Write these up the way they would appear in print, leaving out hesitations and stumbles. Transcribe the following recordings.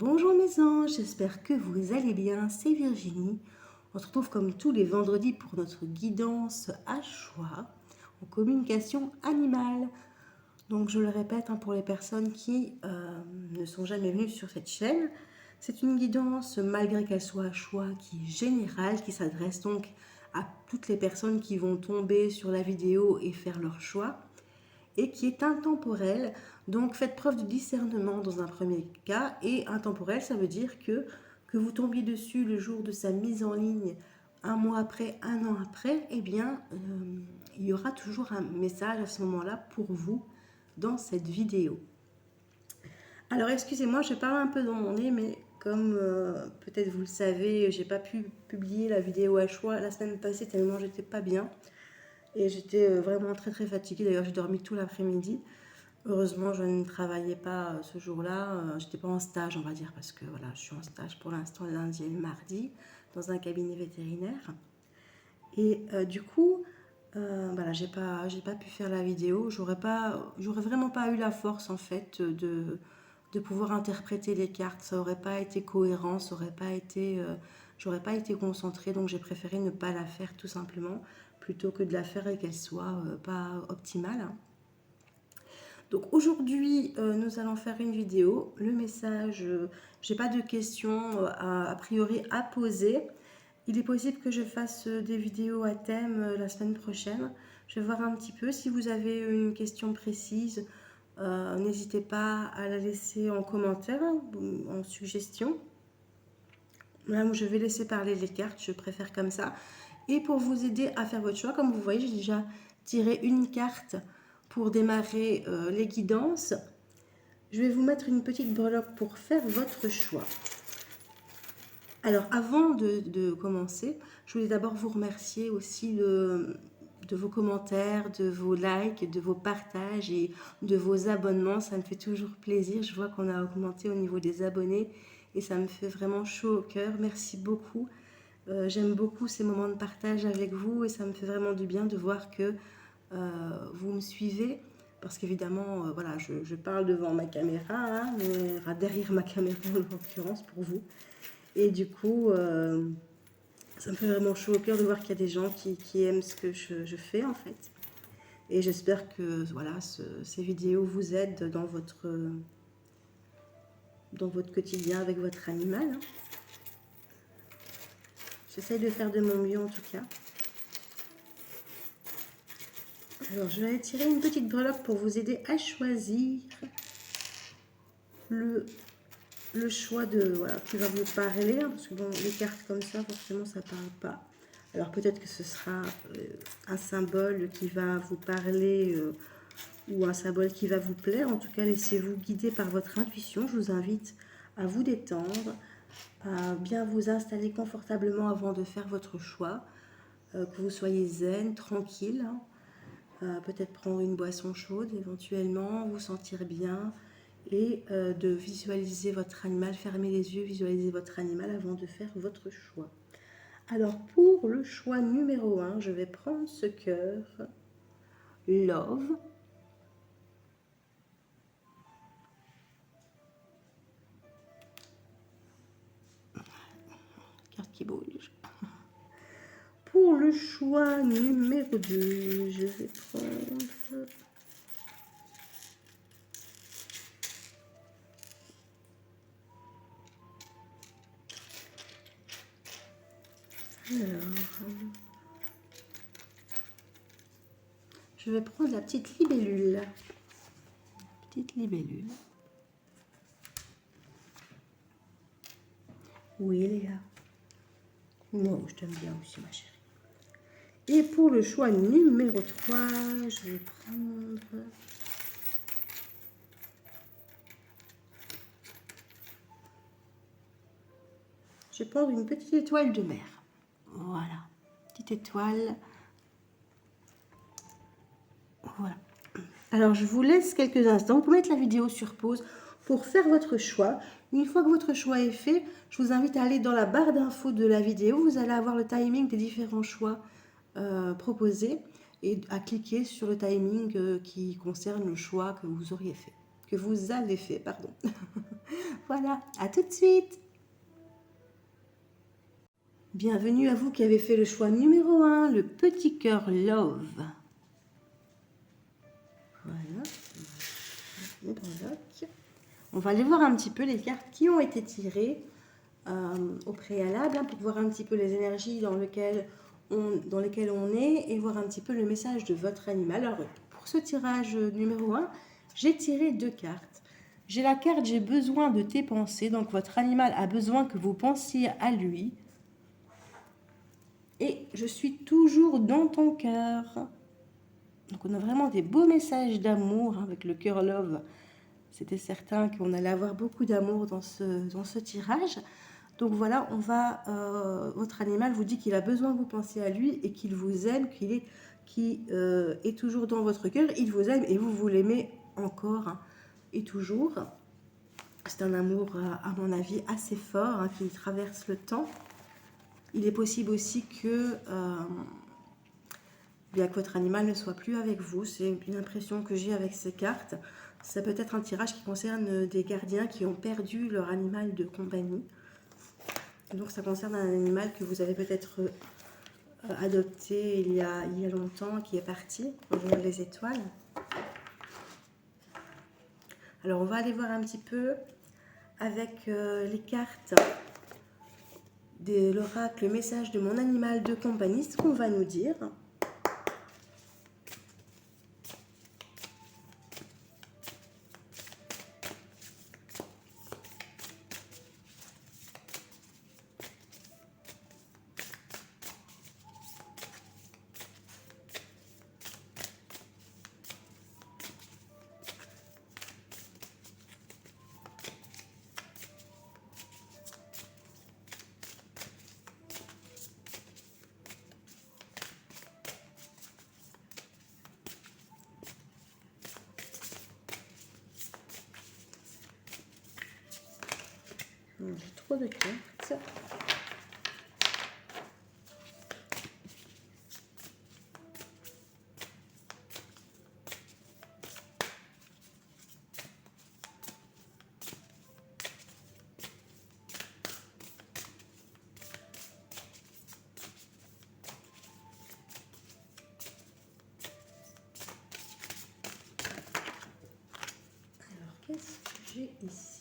Bonjour mes anges, j'espère que vous allez bien, c'est Virginie. On se retrouve comme tous les vendredis pour notre guidance à choix en communication animale. Donc je le répète pour les personnes qui ne sont jamais venues sur cette chaîne, c'est une guidance malgré qu'elle soit à choix qui est générale, qui s'adresse donc à toutes les personnes qui vont tomber sur la vidéo et faire leur choix et qui est intemporelle. Donc faites preuve de discernement dans un premier cas. Et intemporel, ça veut dire que vous tombiez dessus le jour de sa mise en ligne, un mois après, un an après, eh bien, il y aura toujours un message à ce moment-là pour vous dans cette vidéo. Alors excusez-moi, je parle un peu dans mon nez, mais comme peut-être vous le savez, j'ai pas pu publier la vidéo à choix la semaine passée tellement j'étais pas bien. Et j'étais vraiment très fatiguée. D'ailleurs, j'ai dormi tout l'après-midi. Heureusement, je ne travaillais pas ce jour-là. J'étais pas en stage, on va dire, parce que voilà, je suis en stage pour l'instant le lundi et le mardi dans un cabinet vétérinaire. Et du coup, voilà, j'ai pas pu faire la vidéo. J'aurais vraiment pas eu la force en fait de pouvoir interpréter les cartes. Ça aurait pas été cohérent, ça aurait pas été, j'aurais pas été concentrée. Donc j'ai préféré ne pas la faire tout simplement, plutôt que de la faire et qu'elle soit pas optimale. Donc aujourd'hui, nous allons faire une vidéo. Le message, j'ai pas de questions a priori à poser. Il est possible que je fasse des vidéos à thème la semaine prochaine. Je vais voir un petit peu. Si vous avez une question précise, n'hésitez pas à la laisser en commentaire, en suggestion. Là où je vais laisser parler les cartes, je préfère comme ça. Et pour vous aider à faire votre choix, comme vous voyez, j'ai déjà tiré une carte pour démarrer les guidances. Je vais vous mettre une petite breloque pour faire votre choix. Alors, avant de commencer, je voulais d'abord vous remercier aussi de vos commentaires, de vos likes, de vos partages et de vos abonnements. Ça me fait toujours plaisir. Je vois qu'on a augmenté au niveau des abonnés et ça me fait vraiment chaud au cœur. Merci beaucoup. J'aime beaucoup ces moments de partage avec vous et ça me fait vraiment du bien de voir que vous me suivez. Parce qu'évidemment, voilà, je parle devant ma caméra, hein, mais derrière ma caméra en l'occurrence pour vous. Et du coup, ça me fait vraiment chaud au cœur de voir qu'il y a des gens qui aiment ce que je fais en fait. Et j'espère que voilà, ces vidéos vous aident dans votre quotidien avec votre animal. Hein. J'essaie de faire de mon mieux en tout cas. Alors, je vais tirer une petite breloque pour vous aider à choisir le choix de voilà, qui va vous parler. Hein, parce que bon, les cartes comme ça, forcément, ça ne parle pas. Alors, peut-être que ce sera un symbole qui va vous parler ou un symbole qui va vous plaire. En tout cas, laissez-vous guider par votre intuition. Je vous invite à vous détendre, à bien vous installer confortablement avant de faire votre choix. Que vous soyez zen, tranquille. Hein. Peut-être prendre une boisson chaude éventuellement, vous sentir bien et de visualiser votre animal, fermer les yeux, visualiser votre animal avant de faire votre choix. Alors pour le choix numéro 1, je vais prendre ce cœur, Love. Carte qui bouge. Pour le choix numéro 2, je vais prendre... Alors, je vais prendre la petite libellule. Petite libellule. Oui, Léa. Non, je t'aime bien aussi, ma chérie. Et pour le choix numéro 3, je vais prendre... Je vais prendre une petite étoile de mer. Voilà, petite étoile. Voilà. Alors, je vous laisse quelques instants. Vous pouvez mettre la vidéo sur pause pour faire votre choix. Une fois que votre choix est fait, je vous invite à aller dans la barre d'infos de la vidéo. Vous allez avoir le timing des différents choix proposés et à cliquer sur le timing qui concerne le choix que vous auriez fait, que vous avez fait, pardon. Voilà, à tout de suite. Bienvenue à vous qui avez fait le choix numéro 1, le petit cœur Love. Voilà. On va aller voir un petit peu les cartes qui ont été tirées au préalable, pour voir un petit peu les énergies dans lesquelles on est et voir un petit peu le message de votre animal. Alors, pour ce tirage numéro 1, j'ai tiré 2 cartes. J'ai la carte « J'ai besoin de tes pensées », donc votre animal a besoin que vous pensiez à lui. Et « Je suis toujours dans ton cœur ». Donc on a vraiment des beaux messages d'amour avec le cœur Love. C'était certain qu'on allait avoir beaucoup d'amour dans ce tirage. Donc voilà, votre animal vous dit qu'il a besoin que vous pensiez à lui et qu'il vous aime, qu'il est toujours dans votre cœur. Il vous aime et vous l'aimez encore et toujours. C'est un amour, à mon avis, assez fort, qui traverse le temps. Il est possible aussi que, bien que votre animal ne soit plus avec vous. C'est une impression que j'ai avec ces cartes. Ça peut être un tirage qui concerne des gardiens qui ont perdu leur animal de compagnie. Donc ça concerne un animal que vous avez peut-être adopté il y a longtemps, qui est parti, rejoindre les étoiles. Alors on va aller voir un petit peu avec les cartes de l'oracle, le message de mon animal de compagnie, ce qu'on va nous dire. J'ai trop de cartes. Alors, qu'est-ce que j'ai ici?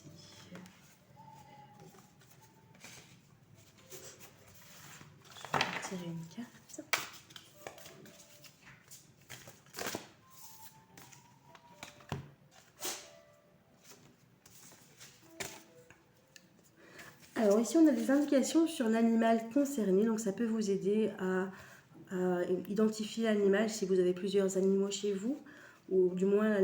Je vais tirer une carte. Alors ici on a des indications sur l'animal concerné, donc ça peut vous aider à identifier l'animal si vous avez plusieurs animaux chez vous, ou du moins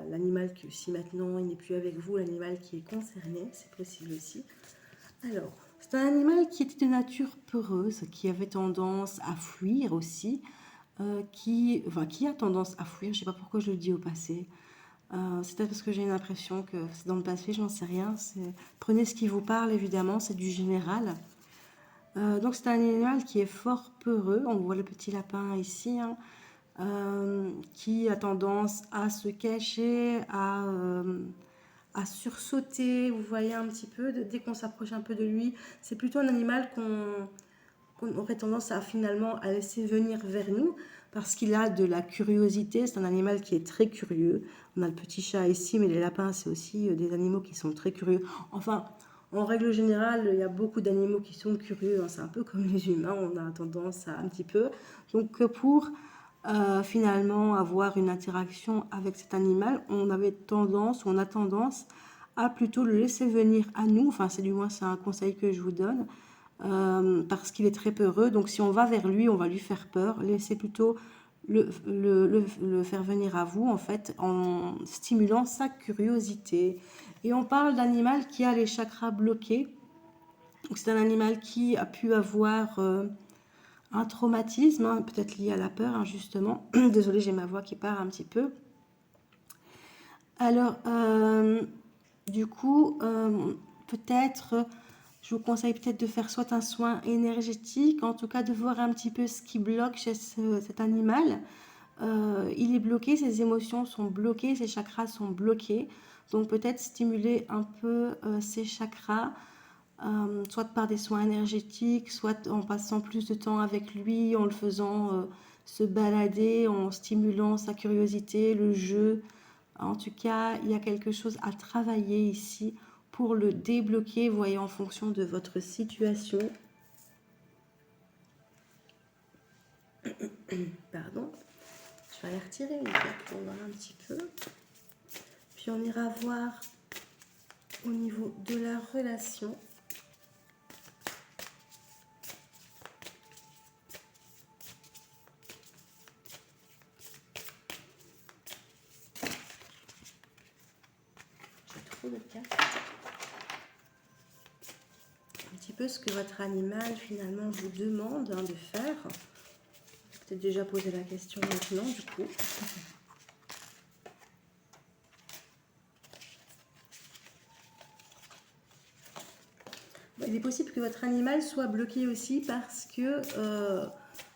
l'animal que si maintenant il n'est plus avec vous, l'animal qui est concerné, c'est possible aussi. Alors, c'est un animal qui était de nature peureuse, qui avait tendance à fuir aussi, qui a tendance à fuir, je ne sais pas pourquoi je le dis au passé. C'est peut-être parce que j'ai une impression que c'est dans le passé, j'en sais rien. Prenez ce qui vous parle, évidemment, c'est du général. Donc c'est un animal qui est fort peureux, on voit le petit lapin ici, qui a tendance à se cacher, à sursauter, vous voyez un petit peu, dès qu'on s'approche un peu de lui. C'est plutôt un animal qu'on aurait tendance à finalement à laisser venir vers nous, parce qu'il a de la curiosité. C'est un animal qui est très curieux. On a le petit chat ici, mais les lapins, c'est aussi des animaux qui sont très curieux. Enfin, en règle générale, il y a beaucoup d'animaux qui sont curieux. C'est un peu comme les humains, on a tendance à un petit peu. Donc, pour finalement avoir une interaction avec cet animal, on a tendance à plutôt le laisser venir à nous. Enfin, c'est un conseil que je vous donne. Parce qu'il est très peureux. Donc si on va vers lui, on va lui faire peur. Laissez plutôt le faire venir à vous, en fait, en stimulant sa curiosité. Et on parle d'animal qui a les chakras bloqués. C'est un animal qui a pu avoir un traumatisme, peut-être lié à la peur, justement. Désolée, j'ai ma voix qui part un petit peu. Alors, du coup, peut-être... Je vous conseille peut-être de faire soit un soin énergétique, en tout cas de voir un petit peu ce qui bloque chez cet animal. il est bloqué, ses émotions sont bloquées, ses chakras sont bloqués. Donc peut-être stimuler un peu ses chakras, soit par des soins énergétiques, soit en passant plus de temps avec lui, en le faisant se balader, en stimulant sa curiosité, le jeu. En tout cas, il y a quelque chose à travailler ici pour le débloquer, vous voyez, en fonction de votre situation. Pardon. Je vais aller retirer une carte pour voir un petit peu. Puis on ira voir au niveau de la relation. J'ai trop de cartes. Un petit peu ce que votre animal finalement vous demande de faire. Peut-être déjà posé la question maintenant du coup. Il est possible que votre animal soit bloqué aussi parce que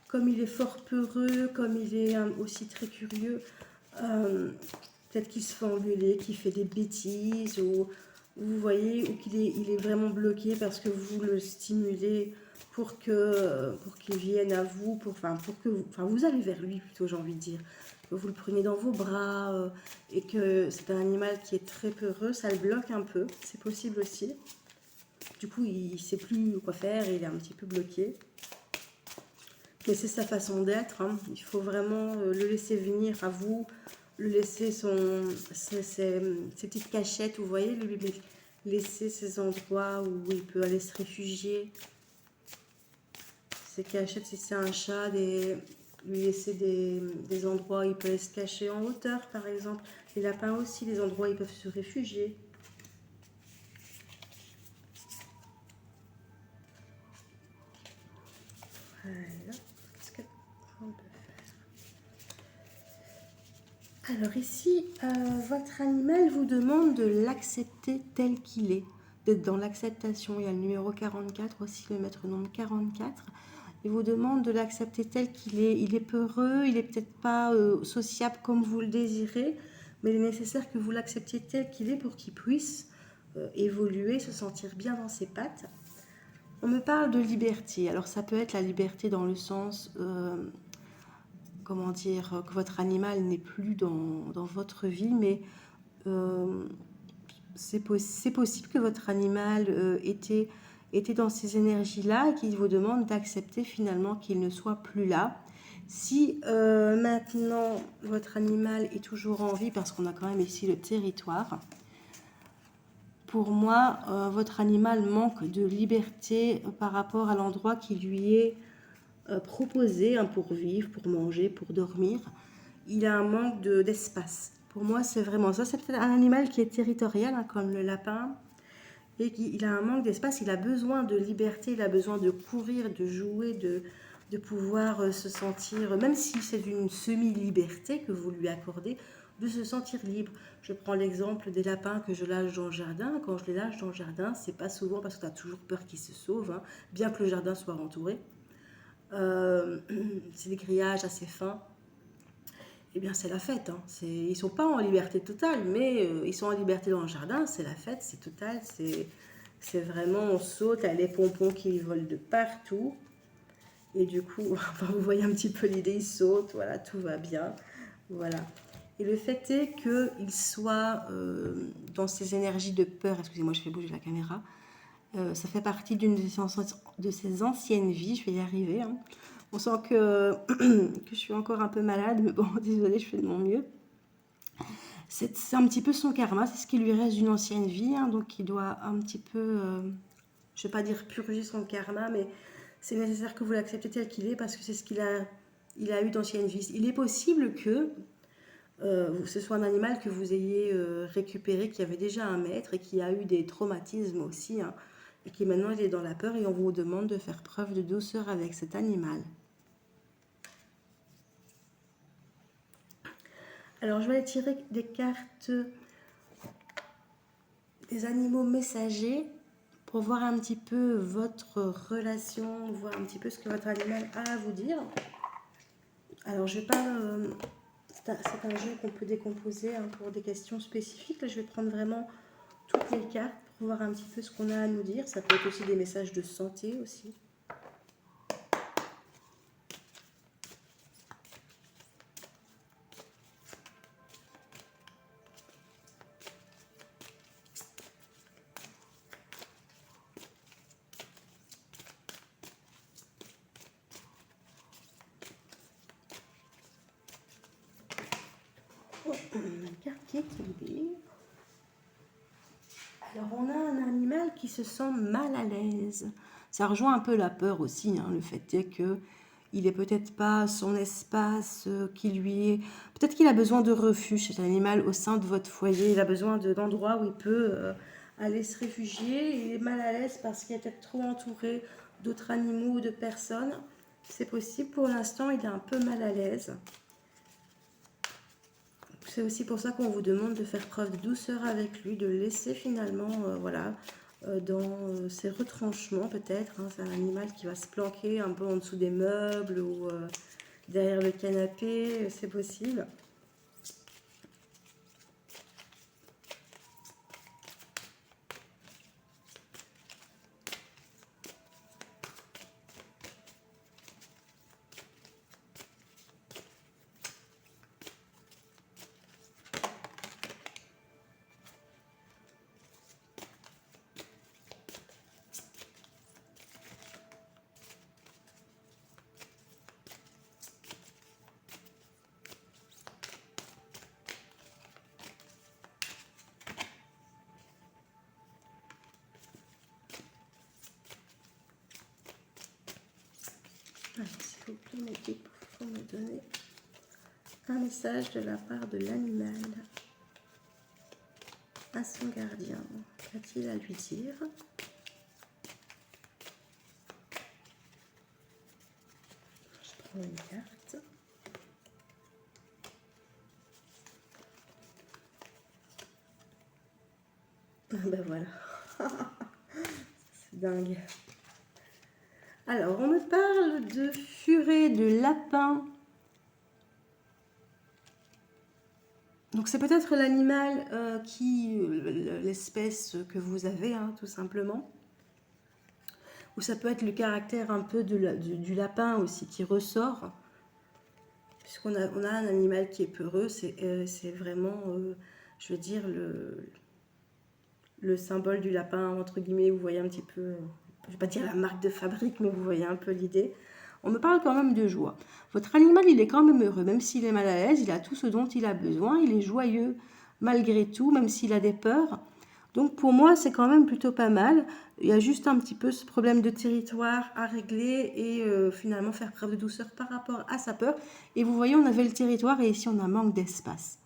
comme il est fort peureux, comme il est aussi très curieux, peut-être qu'il se fait engueuler, qu'il fait des bêtises, ou vous voyez, ou qu'il est vraiment bloqué parce que vous le stimulez pour qu'il vienne à vous, pour que vous allez vers lui plutôt, j'ai envie de dire. Que vous le prenez dans vos bras et que c'est un animal qui est très peureux, ça le bloque un peu, c'est possible aussi. Du coup, il ne sait plus quoi faire, il est un petit peu bloqué. Mais c'est sa façon d'être. Hein. Il faut vraiment le laisser venir à vous, le laisser ses petites cachettes, vous voyez, lui laisser ces endroits où il peut aller se réfugier. Ses cachettes, si c'est un chat, lui laisser des endroits où il peut aller se cacher en hauteur, par exemple. Les lapins aussi, des endroits où ils peuvent se réfugier. Voilà. Qu'est-ce qu'on peut faire? Alors ici, votre animal vous demande de l'accepter tel qu'il est, d'être dans l'acceptation. Il y a le numéro 44 aussi, le maître nombre 44. Il vous demande de l'accepter tel qu'il est. Il est peureux, il n'est peut-être pas sociable comme vous le désirez, mais il est nécessaire que vous l'acceptiez tel qu'il est pour qu'il puisse évoluer, se sentir bien dans ses pattes. On me parle de liberté. Alors ça peut être la liberté dans le sens, comment dire, que votre animal n'est plus dans votre vie, mais c'est possible que votre animal était dans ces énergies-là et qu'il vous demande d'accepter finalement qu'il ne soit plus là. Si maintenant votre animal est toujours en vie, parce qu'on a quand même ici le territoire, pour moi, votre animal manque de liberté par rapport à l'endroit qui lui est proposé pour vivre, pour manger, pour dormir. Il a un manque d'espace. Pour moi, c'est vraiment ça. C'est peut-être un animal qui est territorial, hein, comme le lapin, et il a un manque d'espace. Il a besoin de liberté, il a besoin de courir, de jouer, de pouvoir se sentir, même si c'est une semi-liberté que vous lui accordez, de se sentir libre. Je prends l'exemple des lapins que je lâche dans le jardin. Quand je les lâche dans le jardin, c'est pas souvent parce que tu as toujours peur qu'ils se sauvent, hein, bien que le jardin soit entouré. C'est des grillages assez fins. Eh bien, c'est la fête. Hein. Ils ne sont pas en liberté totale, mais ils sont en liberté dans le jardin. C'est la fête, c'est total. C'est vraiment, on saute, il y a les pompons qui volent de partout. Et du coup, vous voyez un petit peu l'idée, ils sautent, voilà, tout va bien. Voilà. Et le fait est qu'il soit dans ces énergies de peur, excusez-moi, je fais bouger la caméra, ça fait partie d'une de ses anciennes vies, je vais y arriver. Hein. On sent que je suis encore un peu malade, mais bon, désolée, je fais de mon mieux. C'est un petit peu son karma, c'est ce qui lui reste d'une ancienne vie, hein, donc il doit un petit peu, je ne vais pas dire purger son karma, mais c'est nécessaire que vous l'acceptez tel qu'il est parce que c'est ce qu'il a eu d'ancienne vie. Il est possible que ce soit un animal que vous ayez récupéré, qui avait déjà un maître et qui a eu des traumatismes aussi, hein, et qui maintenant il est dans la peur et on vous demande de faire preuve de douceur avec cet animal. Alors je vais aller tirer des cartes des animaux messagers pour voir un petit peu votre relation, voir un petit peu ce que votre animal a à vous dire. Alors, je vais pas... c'est un jeu qu'on peut décomposer hein, pour des questions spécifiques. Là, je vais prendre vraiment toutes les cartes pour voir un petit peu ce qu'on a à nous dire. Ça peut être aussi des messages de santé aussi. Carte qui est équilibrée. Alors, on a un animal qui se sent mal à l'aise. Ça rejoint un peu la peur aussi. Hein, le fait est que il est peut-être pas son espace qui lui est... Peut-être qu'il a besoin de refuge, cet animal, au sein de votre foyer. Il a besoin d'endroits où il peut aller se réfugier. Il est mal à l'aise parce qu'il est peut-être trop entouré d'autres animaux ou de personnes. C'est possible. Pour l'instant, il est un peu mal à l'aise. C'est aussi pour ça qu'on vous demande de faire preuve de douceur avec lui, de le laisser finalement, voilà, dans ses retranchements peut-être. Hein. C'est un animal qui va se planquer un peu en dessous des meubles ou derrière le canapé, c'est possible. Alors, s'il vous plaît, l'équipe, pour me donner un message de la part de l'animal à son gardien. Qu'a-t-il à lui dire? Je prends une carte. Ben voilà. C'est dingue. Alors, on me parle de furet, de lapin. Donc, c'est peut-être l'animal l'espèce que vous avez, hein, tout simplement. Ou ça peut être le caractère un peu du lapin aussi qui ressort. Puisqu'on a un animal qui est peureux, c'est vraiment, je veux dire, le symbole du lapin, entre guillemets, vous voyez un petit peu, je ne vais pas dire la marque de fabrique, mais vous voyez un peu l'idée. On me parle quand même de joie. Votre animal, il est quand même heureux, même s'il est mal à l'aise, il a tout ce dont il a besoin, il est joyeux malgré tout, même s'il a des peurs. Donc pour moi, c'est quand même plutôt pas mal. Il y a juste un petit peu ce problème de territoire à régler et finalement faire preuve de douceur par rapport à sa peur. Et vous voyez, on avait le territoire et ici on a un manque d'espace.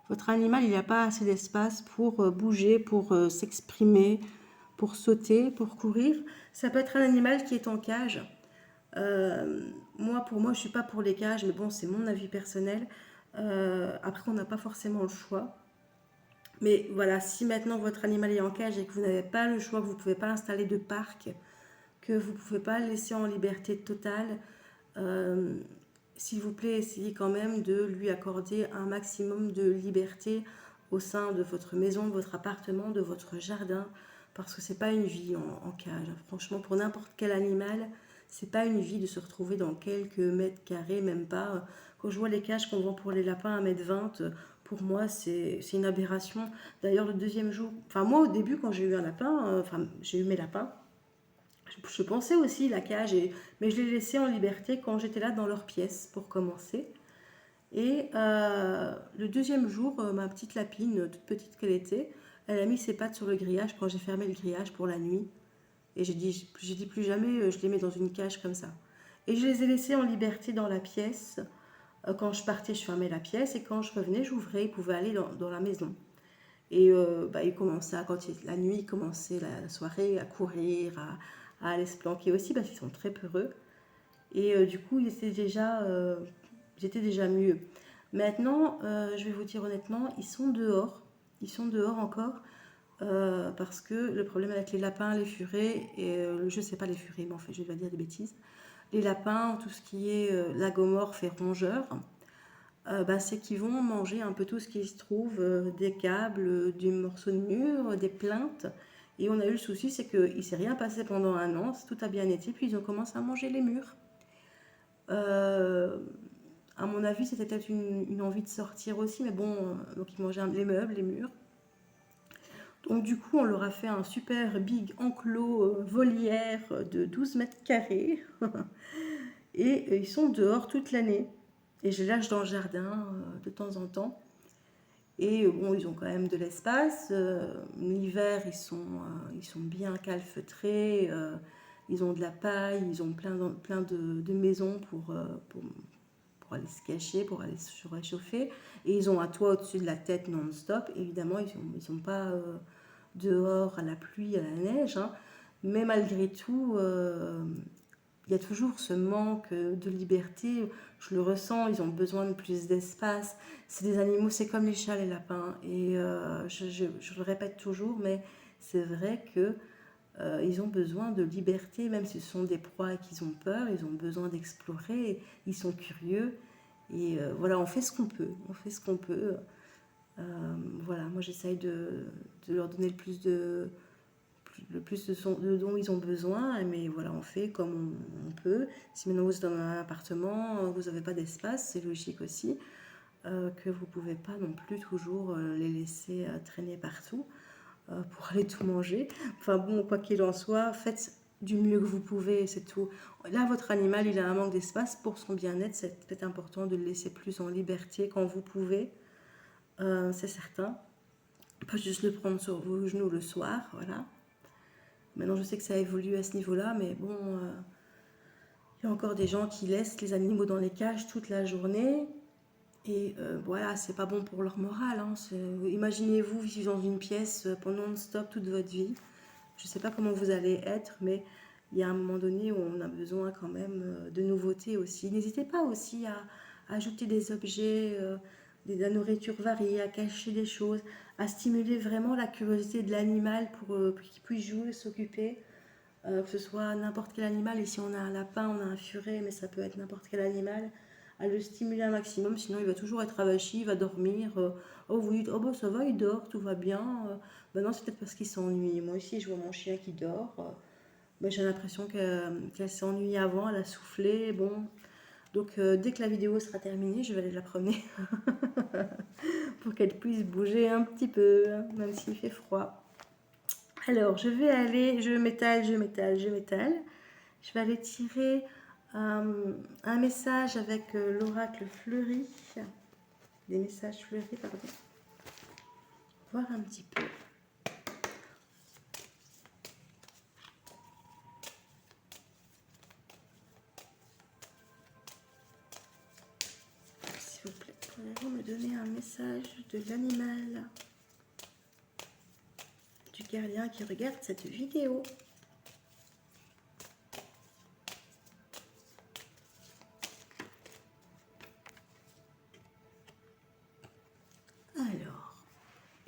Votre animal, il n'a pas assez d'espace pour bouger, pour s'exprimer, pour sauter, pour courir. Ça peut être un animal qui est en cage. Pour moi, je ne suis pas pour les cages, mais bon, c'est mon avis personnel. Après, on n'a pas forcément le choix. Mais voilà, si maintenant votre animal est en cage et que vous n'avez pas le choix, que vous ne pouvez pas installer de parc, que vous ne pouvez pas le laisser en liberté totale, s'il vous plaît, essayez quand même de lui accorder un maximum de liberté au sein de votre maison, de votre appartement, de votre jardin, parce que c'est pas une vie en cage. Franchement, pour n'importe quel animal, c'est pas une vie de se retrouver dans quelques mètres carrés, même pas. Quand je vois les cages qu'on vend pour les lapins à 1,20 m, pour moi, c'est une aberration. D'ailleurs, le deuxième jour, enfin moi au début, quand j'ai eu un lapin, j'ai eu mes lapins, je pensais aussi la cage, mais je les laissais en liberté quand j'étais là dans leur pièce pour commencer. Et le deuxième jour, ma petite lapine, toute petite qu'elle était, elle a mis ses pattes sur le grillage quand j'ai fermé le grillage pour la nuit. Et j'ai dit plus jamais je les mets dans une cage comme ça. Et je les ai laissés en liberté dans la pièce. Quand je partais, je fermais la pièce et quand je revenais, j'ouvrais, ils pouvaient aller dans la maison. Et ils commençaient, la nuit, ils commençaient la soirée à courir, à aller se planquer aussi parce qu'ils sont très peureux. Et du coup, j'étais déjà mieux. Maintenant, je vais vous dire honnêtement, ils sont dehors. Ils sont dehors encore parce que le problème avec les lapins, les furets, et je ne sais pas les furets, mais en fait, je vais dire des bêtises. les lapins, tout ce qui est lagomorphes et rongeurs, c'est qu'ils vont manger un peu tout ce qui se trouve, des câbles, des morceaux de mur, des plaintes. Et on a eu le souci, c'est qu'il ne s'est rien passé pendant un an, tout a bien été, puis ils ont commencé à manger les murs. À mon avis, c'était peut-être une envie de sortir aussi, mais bon, donc ils mangeaient les meubles, les murs. Donc du coup, on leur a fait un super big enclos volière de 12 mètres carrés. Et ils sont dehors toute l'année. Et je les lâche dans le jardin de temps en temps. Et bon, ils ont quand même de l'espace. L'hiver, ils sont bien calfeutrés. Ils ont de la paille. Ils ont plein de maisons pour aller se cacher, pour aller se réchauffer. Et ils ont un toit au-dessus de la tête non-stop. Évidemment, ils sont pas dehors à la pluie, à la neige. Hein. Mais malgré tout, il y a toujours ce manque de liberté. Je le ressens, ils ont besoin de plus d'espace. C'est des animaux, c'est comme les chats, les lapins. Et je le répète toujours, mais c'est vrai que ils ont besoin de liberté, même si ce sont des proies et qu'ils ont peur, ils ont besoin d'explorer, ils sont curieux. Et voilà, on fait ce qu'on peut. On fait ce qu'on peut. Voilà, moi j'essaye de leur donner le plus de dont ils ont besoin, mais voilà, on fait comme on peut. Si maintenant vous êtes dans un appartement, vous n'avez pas d'espace, c'est logique aussi, que vous ne pouvez pas non plus toujours les laisser traîner partout pour aller tout manger. Enfin bon, quoi qu'il en soit, faites du mieux que vous pouvez, c'est tout. Là, votre animal, il a un manque d'espace pour son bien-être, c'est peut-être important de le laisser plus en liberté quand vous pouvez, c'est certain. Pas juste le prendre sur vos genoux le soir, voilà. Maintenant, je sais que ça évolue à ce niveau-là, mais bon, il y a encore des gens qui laissent les animaux dans les cages toute la journée. Et voilà, c'est pas bon pour leur morale. Hein. Imaginez-vous vivre dans une pièce pendant non-stop toute votre vie. Je sais pas comment vous allez être, mais il y a un moment donné où on a besoin quand même de nouveautés aussi. N'hésitez pas aussi à ajouter des objets, de la nourriture variée, à cacher des choses, à stimuler vraiment la curiosité de l'animal pour qu'il puisse jouer, s'occuper. Que ce soit n'importe quel animal, et si on a un lapin, on a un furet, mais ça peut être n'importe quel animal, à le stimuler un maximum, sinon il va toujours être avachi, il va dormir. Oh oui, oh bah ça va, il dort, tout va bien. Non, c'est peut-être parce qu'il s'ennuie. Moi aussi, je vois mon chien qui dort. Mais j'ai l'impression qu'elle s'ennuie avant, elle a soufflé. Bon, donc dès que la vidéo sera terminée, je vais aller la promener pour qu'elle puisse bouger un petit peu, hein, même s'il fait froid. Alors, je vais aller, je m'étale. Je vais aller tirer un message avec l'oracle fleuri. Des messages fleuris, pardon. Voir un petit peu. S'il vous plaît, pourriez-vous me donner un message de l'animal du gardien qui regarde cette vidéo? Alors,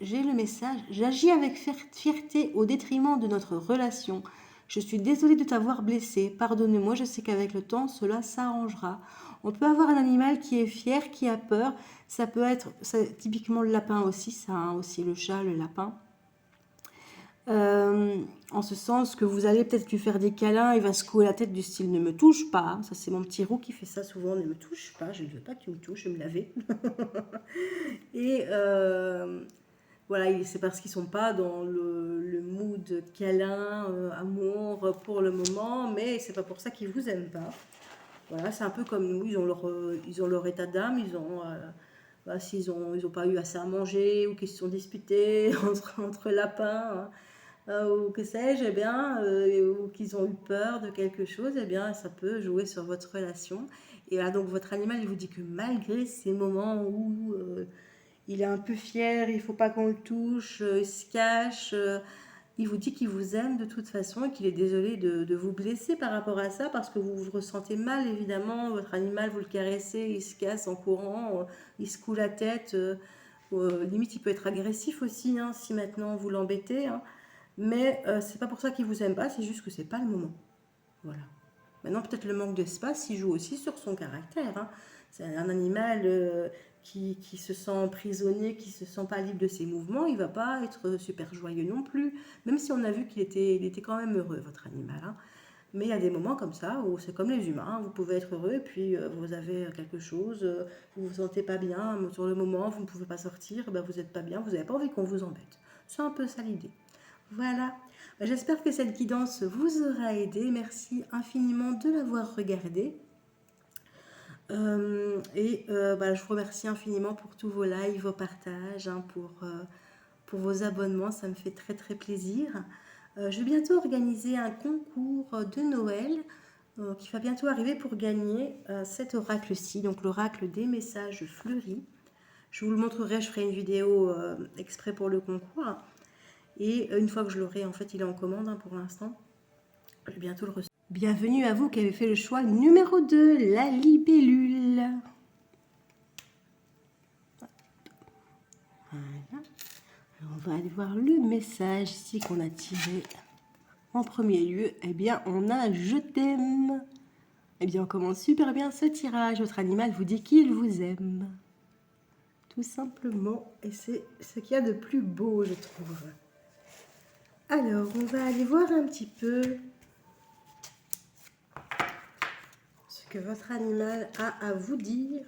j'ai le message. J'agis avec fierté au détriment de notre relation. Je suis désolée de t'avoir blessé. Pardonne-moi, je sais qu'avec le temps, cela s'arrangera. On peut avoir un animal qui est fier, qui a peur. Ça peut être typiquement le lapin aussi, ça, hein, aussi le chat, le lapin. En ce sens que vous allez peut-être lui faire des câlins, il va secouer la tête du style ne me touche pas. Ça, c'est mon petit roux qui fait ça souvent, ne me touche pas, je ne veux pas que tu me touches, je vais me laver. Et voilà, c'est parce qu'ils sont pas dans le mood câlin, amour pour le moment, mais c'est pas pour ça qu'ils vous aiment pas. Voilà, c'est un peu comme nous, ils ont leur état d'âme, s'ils ont pas eu assez à manger ou qu'ils se sont disputés entre lapins, hein, ou que sais-je, eh bien, ou qu'ils ont eu peur de quelque chose, eh bien, ça peut jouer sur votre relation. Et là, donc, votre animal, il vous dit que malgré ces moments où il est un peu fier, il ne faut pas qu'on le touche, il se cache. Il vous dit qu'il vous aime de toute façon et qu'il est désolé de vous blesser par rapport à ça parce que vous vous ressentez mal, évidemment. Votre animal, vous le caressez, il se casse en courant, il secoue la tête. Limite, il peut être agressif aussi, hein, si maintenant vous l'embêtez. Hein. Mais c'est pas pour ça qu'il vous aime pas, c'est juste que c'est pas le moment. Voilà. Maintenant, peut-être le manque d'espace, il joue aussi sur son caractère, hein. C'est un animal qui se sent emprisonné, qui se sent pas libre de ses mouvements, il va pas être super joyeux non plus, même si on a vu il était quand même heureux, votre animal, hein. Mais il y a des moments comme ça où c'est comme les humains, vous pouvez être heureux et puis vous avez quelque chose, vous vous sentez pas bien sur le moment, vous ne pouvez pas sortir, ben vous n'êtes pas bien, vous n'avez pas envie qu'on vous embête. C'est un peu ça l'idée. Voilà, j'espère que cette guidance vous aura aidé. Merci infiniment de l'avoir regardée. Je vous remercie infiniment pour tous vos likes, vos partages, hein, pour vos abonnements, ça me fait très très plaisir. Je vais bientôt organiser un concours de Noël qui va bientôt arriver pour gagner cet oracle-ci, donc l'oracle des messages fleuris. Je vous le montrerai, je ferai une vidéo exprès pour le concours. Et une fois que je l'aurai, en fait, il est en commande hein, pour l'instant. Je vais bientôt le recevoir. Bienvenue à vous qui avez fait le choix numéro 2, la libellule. Voilà. Alors, on va aller voir le message ici qu'on a tiré. En premier lieu, eh bien, on a je t'aime. Eh bien, on commence super bien ce tirage. Votre animal vous dit qu'il vous aime. Tout simplement. Et c'est ce qu'il y a de plus beau, je trouve. Alors, on va aller voir un petit peu ce que votre animal a à vous dire.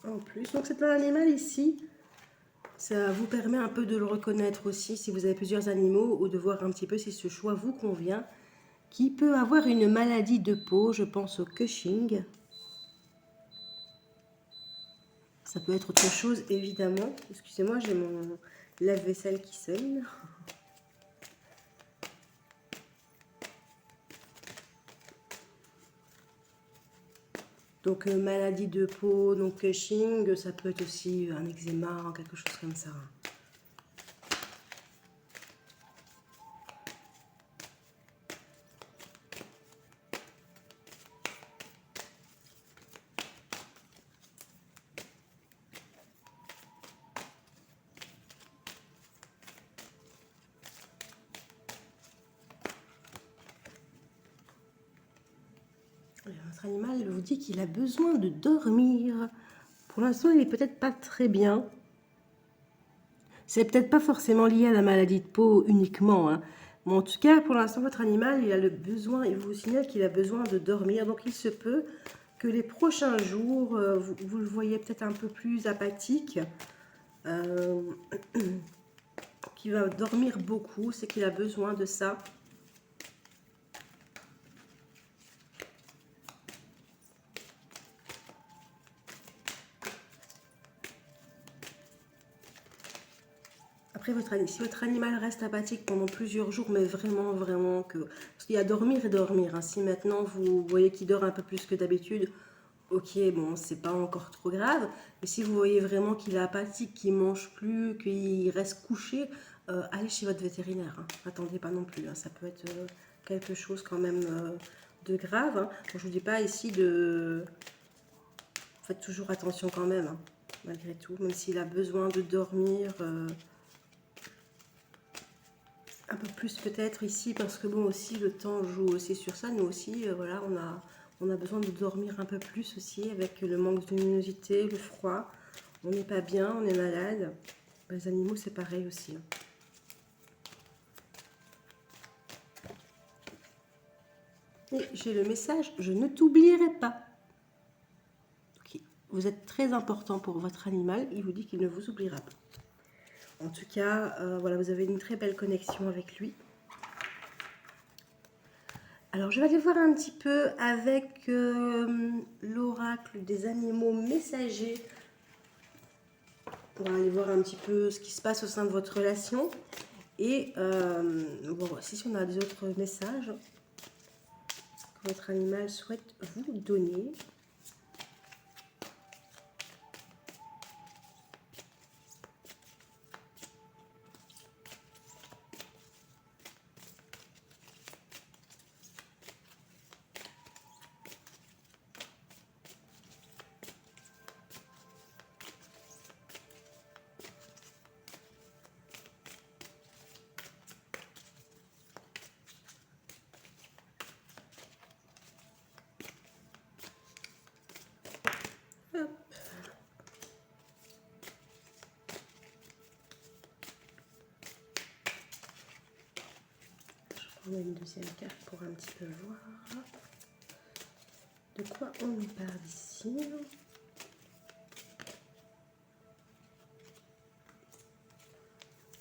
En plus, donc c'est un animal ici. Ça vous permet un peu de le reconnaître aussi si vous avez plusieurs animaux ou de voir un petit peu si ce choix vous convient. Qui peut avoir une maladie de peau, je pense au Cushing. Ça peut être autre chose, évidemment. Excusez-moi, j'ai mon lave-vaisselle qui sonne. Donc, maladie de peau, donc Cushing, ça peut être aussi un eczéma, quelque chose comme ça. Votre animal vous dit qu'il a besoin de dormir. Pour l'instant, il n'est peut-être pas très bien. C'est peut-être pas forcément lié à la maladie de peau uniquement, hein. Mais en tout cas, pour l'instant, votre animal, il a le besoin, il vous signale qu'il a besoin de dormir. Donc, il se peut que les prochains jours, vous le voyez peut-être un peu plus apathique, qu'il va dormir beaucoup, c'est qu'il a besoin de ça. Après, si votre animal reste apathique pendant plusieurs jours, mais vraiment, vraiment que... Parce qu'il y a dormir et dormir, hein. Si maintenant vous voyez qu'il dort un peu plus que d'habitude, ok, bon, c'est pas encore trop grave. Mais si vous voyez vraiment qu'il est apathique, qu'il mange plus, qu'il reste couché, allez chez votre vétérinaire, hein. Attendez pas non plus, hein. Ça peut être quelque chose quand même de grave, hein. Bon, je vous dis pas ici de... Faites toujours attention quand même, hein, malgré tout, même s'il a besoin de dormir... un peu plus peut-être ici, parce que bon aussi le temps joue aussi sur ça. Nous aussi, voilà, on a besoin de dormir un peu plus aussi avec le manque de luminosité, le froid. On n'est pas bien, on est malade. Les animaux, c'est pareil aussi, hein. Et j'ai le message, je ne t'oublierai pas. Okay. Vous êtes très important pour votre animal, il vous dit qu'il ne vous oubliera pas. En tout cas, voilà, vous avez une très belle connexion avec lui. Alors, je vais aller voir un petit peu avec l'oracle des animaux messagers. On va aller voir un petit peu ce qui se passe au sein de votre relation. Et bon, si on a des autres messages que votre animal souhaite vous donner. On a une deuxième carte pour un petit peu voir de quoi on nous parle ici.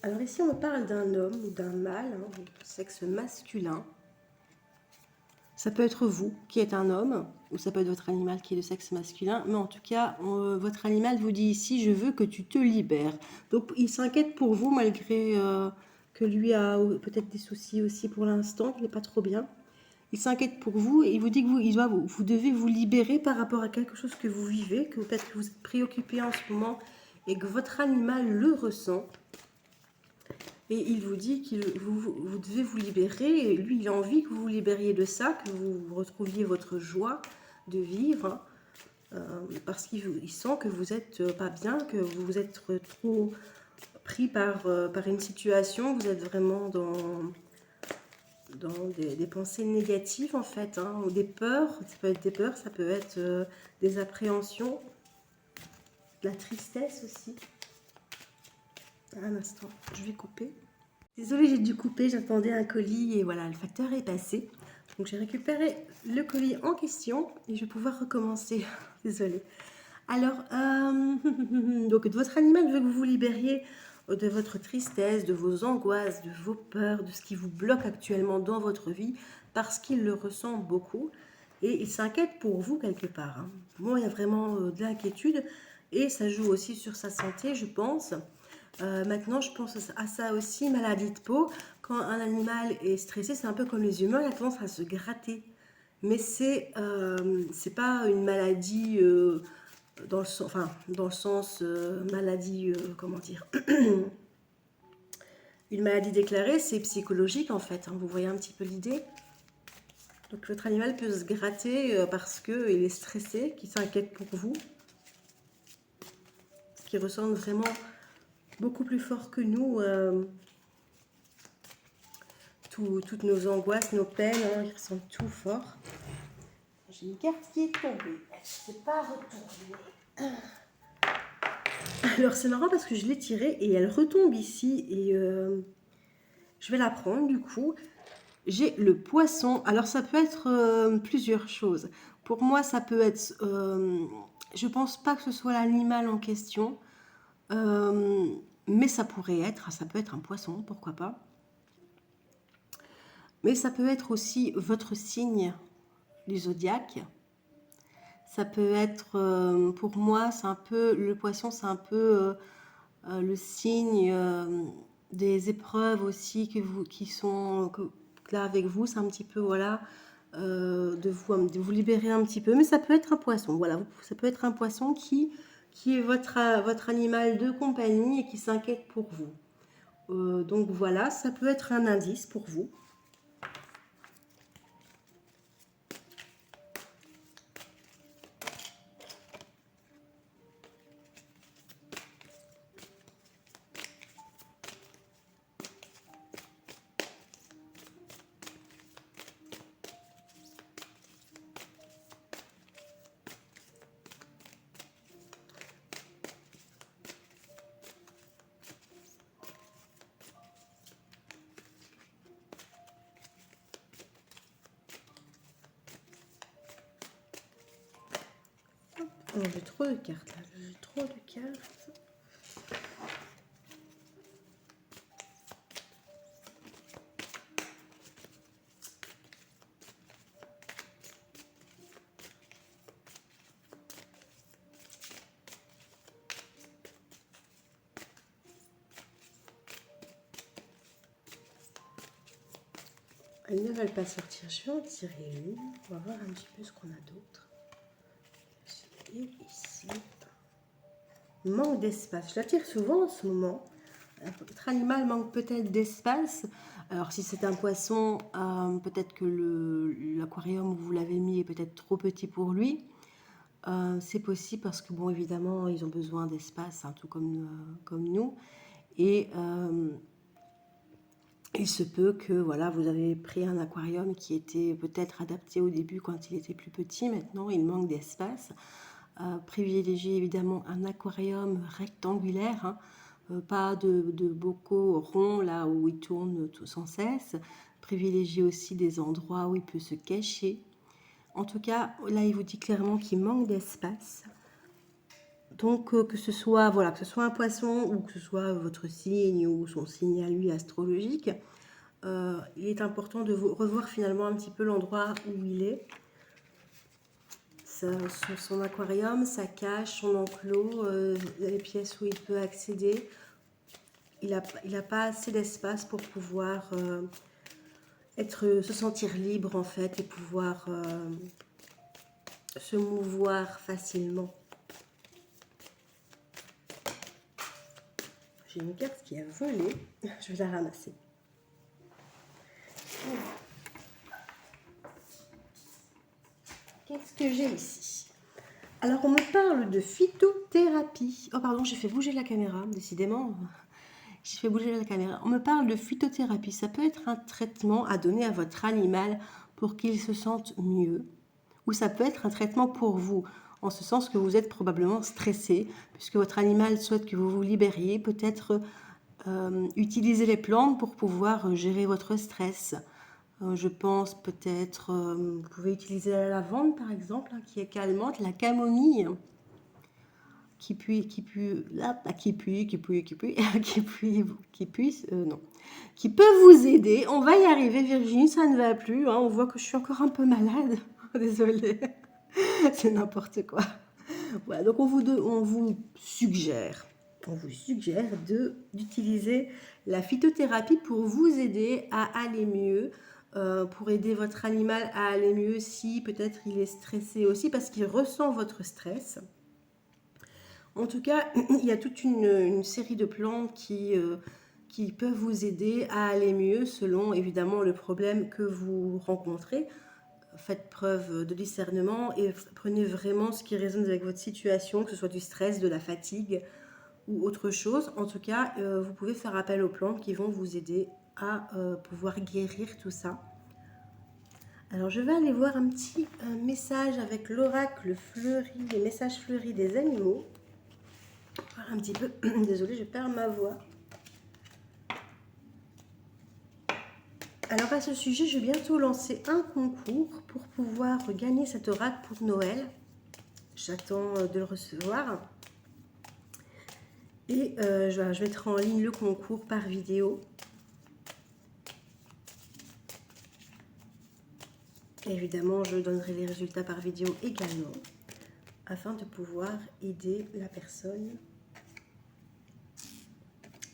Alors ici, on me parle d'un homme ou d'un mâle, hein, sexe masculin. Ça peut être vous qui êtes un homme, ou ça peut être votre animal qui est de sexe masculin, mais en tout cas, votre animal vous dit ici, je veux que tu te libères. Donc, il s'inquiète pour vous, malgré que lui a peut-être des soucis aussi pour l'instant, il n'est pas trop bien. Il s'inquiète pour vous et il vous dit que vous devez vous libérer par rapport à quelque chose que vous vivez, que peut-être que vous êtes préoccupé en ce moment et que votre animal le ressent. Et il vous dit que vous devez vous libérer. Et lui, il a envie que vous vous libériez de ça, que vous retrouviez votre joie de vivre. Parce qu'il sent que vous n'êtes pas bien, que vous êtes trop pris par une situation. Vous êtes vraiment dans des pensées négatives, en fait. Hein, ou des peurs. Ça peut être des peurs, ça peut être des appréhensions. De la tristesse aussi. Un instant, je vais couper. Désolée, j'ai dû couper, j'attendais un colis et voilà, le facteur est passé. Donc j'ai récupéré le colis en question et je vais pouvoir recommencer. Désolée. Alors, donc votre animal veut que vous vous libériez de votre tristesse, de vos angoisses, de vos peurs, de ce qui vous bloque actuellement dans votre vie parce qu'il le ressent beaucoup et il s'inquiète pour vous quelque part. Hein. Bon, il y a vraiment de l'inquiétude et ça joue aussi sur sa santé, je pense. Maintenant, je pense à ça aussi, maladie de peau. Quand un animal est stressé, c'est un peu comme les humains, il a tendance à se gratter. Mais c'est pas une maladie dans le sens maladie, comment dire, une maladie déclarée, c'est psychologique en fait. Hein, vous voyez un petit peu l'idée. Donc votre animal peut se gratter parce qu'il est stressé, qu'il s'inquiète pour vous, qu'il ressent vraiment beaucoup plus fort que nous toutes nos angoisses, nos peines, hein, ils ressentent tout fort. J'ai une carte qui est tombée, elle ne s'est pas retournée. Alors c'est marrant parce que je l'ai tirée et elle retombe ici et je vais la prendre du coup. J'ai le poisson, alors ça peut être plusieurs choses. Pour moi ça peut être, je pense pas que ce soit l'animal en question, mais ça pourrait être, ça peut être un poisson, pourquoi pas. Mais ça peut être aussi votre signe du zodiaque. Ça peut être, pour moi, c'est un peu, le poisson, c'est un peu le signe des épreuves aussi qui sont là avec vous. C'est un petit peu, voilà, de vous libérer un petit peu. Mais ça peut être un poisson, voilà. Ça peut être un poisson qui est votre animal de compagnie et qui s'inquiète pour vous. Donc voilà, ça peut être un indice pour vous. Oh, j'ai trop de cartes là, j'ai trop de cartes. Elles ne veulent pas sortir, je vais en tirer une. On va voir un petit peu ce qu'on a d'autre. Et ici, manque d'espace. Je la tire souvent en ce moment. Votre animal manque peut-être d'espace. Alors si c'est un poisson, peut-être que l'aquarium où vous l'avez mis est peut-être trop petit pour lui. C'est possible parce que bon, évidemment, ils ont besoin d'espace, hein, tout comme nous. Et il se peut que voilà, vous avez pris un aquarium qui était peut-être adapté au début quand il était plus petit. Maintenant, il manque d'espace. Privilégiez évidemment un aquarium rectangulaire, hein, pas de bocaux ronds là où il tourne tout sans cesse. privilégier aussi des endroits où il peut se cacher. En tout cas, là, il vous dit clairement qu'il manque d'espace. Donc, que ce soit voilà, que ce soit un poisson ou que ce soit votre signe ou son signe à lui astrologique, il est important de revoir finalement un petit peu l'endroit où il est. Son aquarium, sa cage, son enclos, les pièces où il peut accéder. Il a pas assez d'espace pour pouvoir se sentir libre en fait et pouvoir se mouvoir facilement. J'ai une carte qui a volé, je vais la ramasser. Qu'est-ce que j'ai ici? Alors, on me parle de phytothérapie. Oh, pardon, j'ai fait bouger la caméra, décidément. J'ai fait bouger la caméra. On me parle de phytothérapie. Ça peut être un traitement à donner à votre animal pour qu'il se sente mieux. Ou ça peut être un traitement pour vous, en ce sens que vous êtes probablement stressé, puisque votre animal souhaite que vous vous libériez. Peut-être utiliser les plantes pour pouvoir gérer votre stress. Je pense peut-être, vous pouvez utiliser la lavande par exemple, hein, qui est calmante, la camomille, qui peut vous aider. On va y arriver, Virginie, ça ne va plus, hein, on voit que je suis encore un peu malade, désolée, c'est n'importe quoi. Voilà, donc on vous suggère d'utiliser la phytothérapie pour vous aider à aller mieux, pour aider votre animal à aller mieux si peut-être il est stressé aussi parce qu'il ressent votre stress. En tout cas, il y a toute une série de plantes qui peuvent vous aider à aller mieux selon évidemment le problème que vous rencontrez. Faites preuve de discernement et prenez vraiment ce qui résonne avec votre situation, que ce soit du stress, de la fatigue ou autre chose. En tout cas, vous pouvez faire appel aux plantes qui vont vous aider à pouvoir guérir tout ça. Alors, je vais aller voir un petit message avec l'oracle fleuri, les messages fleuris des animaux. Voir un petit peu, désolée, je perds ma voix. Alors à ce sujet, je vais bientôt lancer un concours pour pouvoir gagner cet oracle pour Noël. J'attends de le recevoir. Et je mettrai en ligne le concours par vidéo. Et évidemment, je donnerai les résultats par vidéo également, afin de pouvoir aider la personne,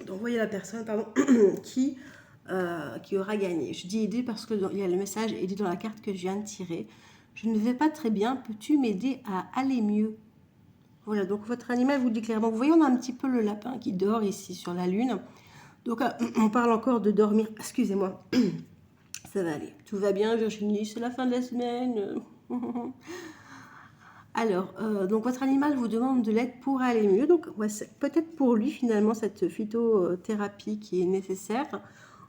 d'envoyer la personne qui aura gagné. Je dis aider parce qu'il y a le message aider dans la carte que je viens de tirer. Je ne vais pas très bien, peux-tu m'aider à aller mieux? Voilà, donc votre animal vous dit clairement, vous voyez, on a un petit peu le lapin qui dort ici sur la lune. Donc on parle encore de dormir, excusez-moi, ça va aller. Tout va bien Virginie, c'est la fin de la semaine. Alors, donc votre animal vous demande de l'aide pour aller mieux. Donc ouais, c'est peut-être pour lui finalement cette phytothérapie qui est nécessaire.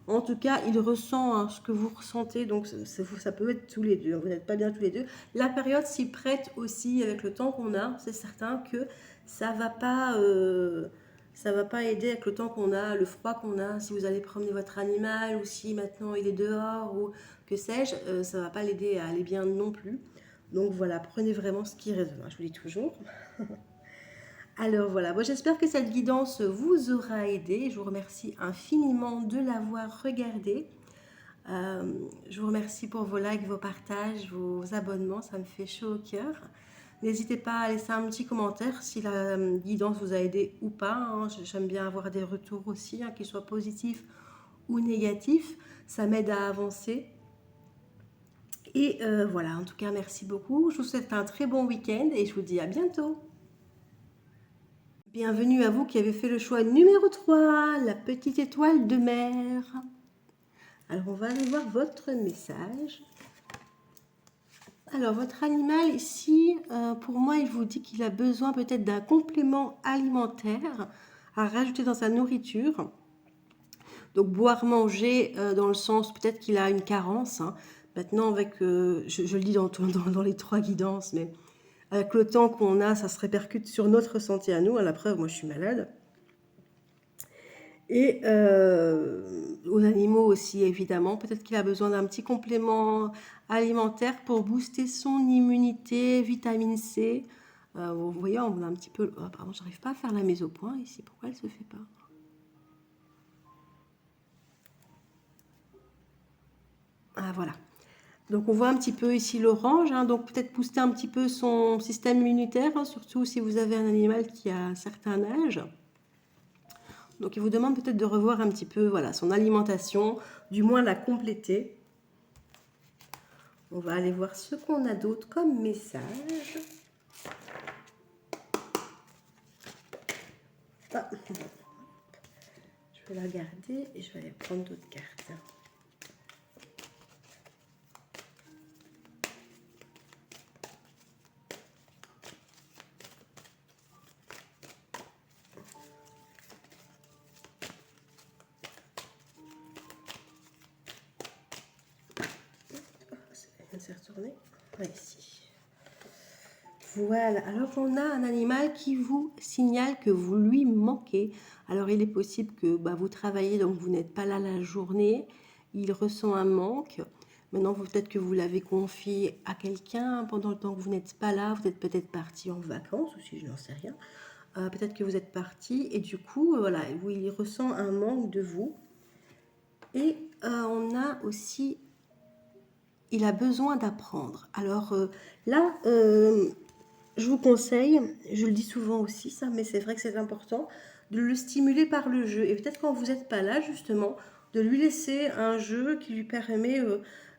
En tout cas, il ressent ce que vous ressentez, donc ça peut être tous les deux. Vous n'êtes pas bien tous les deux. La période s'y prête aussi avec le temps qu'on a. C'est certain que ça va pas aider avec le temps qu'on a, le froid qu'on a. Si vous allez promener votre animal ou si maintenant il est dehors ou que sais-je, ça va pas l'aider à aller bien non plus. Donc voilà, prenez vraiment ce qui résonne. Je vous dis toujours. Alors voilà, moi j'espère que cette guidance vous aura aidé. Je vous remercie infiniment de l'avoir regardée. Je vous remercie pour vos likes, vos partages, vos abonnements, ça me fait chaud au cœur. N'hésitez pas à laisser un petit commentaire si la guidance vous a aidé ou pas, hein. J'aime bien avoir des retours aussi, hein, qu'ils soient positifs ou négatifs. Ça m'aide à avancer. Et voilà, en tout cas, merci beaucoup. Je vous souhaite un très bon week-end et je vous dis à bientôt. Bienvenue à vous qui avez fait le choix numéro 3, la petite étoile de mer. Alors, on va aller voir votre message. Alors, votre animal ici, pour moi, il vous dit qu'il a besoin peut-être d'un complément alimentaire à rajouter dans sa nourriture. Donc, boire, manger, dans le sens peut-être qu'il a une carence. Hein. Maintenant, avec, je le dis dans les 3 guidances, mais avec le temps qu'on a, ça se répercute sur notre santé à nous. À la preuve, moi, je suis malade. Et aux animaux aussi, évidemment. Peut-être qu'il a besoin d'un petit complément alimentaire pour booster son immunité, vitamine C. Vous voyez, on a un petit peu... Oh, pardon, j'arrive pas à faire la mise au point ici. Pourquoi elle se fait pas? Ah, voilà. Donc on voit un petit peu ici l'orange, hein, donc peut-être booster un petit peu son système immunitaire, hein, surtout si vous avez un animal qui a un certain âge. Donc il vous demande peut-être de revoir un petit peu voilà, son alimentation, du moins la compléter. On va aller voir ce qu'on a d'autre comme message. Ah. Je vais la garder et je vais aller prendre d'autres cartes. Ça s'est retourné. Ici. Voilà, alors on a un animal qui vous signale que vous lui manquez. Alors il est possible que vous travaillez, donc vous n'êtes pas là la journée. Il ressent un manque. Maintenant, peut-être que vous l'avez confié à quelqu'un pendant le temps que vous n'êtes pas là. Vous êtes peut-être parti en vacances aussi, je n'en sais rien. Peut-être que vous êtes parti et du coup, voilà, il ressent un manque de vous. Et on a aussi, il a besoin d'apprendre. Alors là, je vous conseille, je le dis souvent aussi ça, mais c'est vrai que c'est important, de le stimuler par le jeu. Et peut-être quand vous n'êtes pas là, justement, de lui laisser un jeu qui lui permet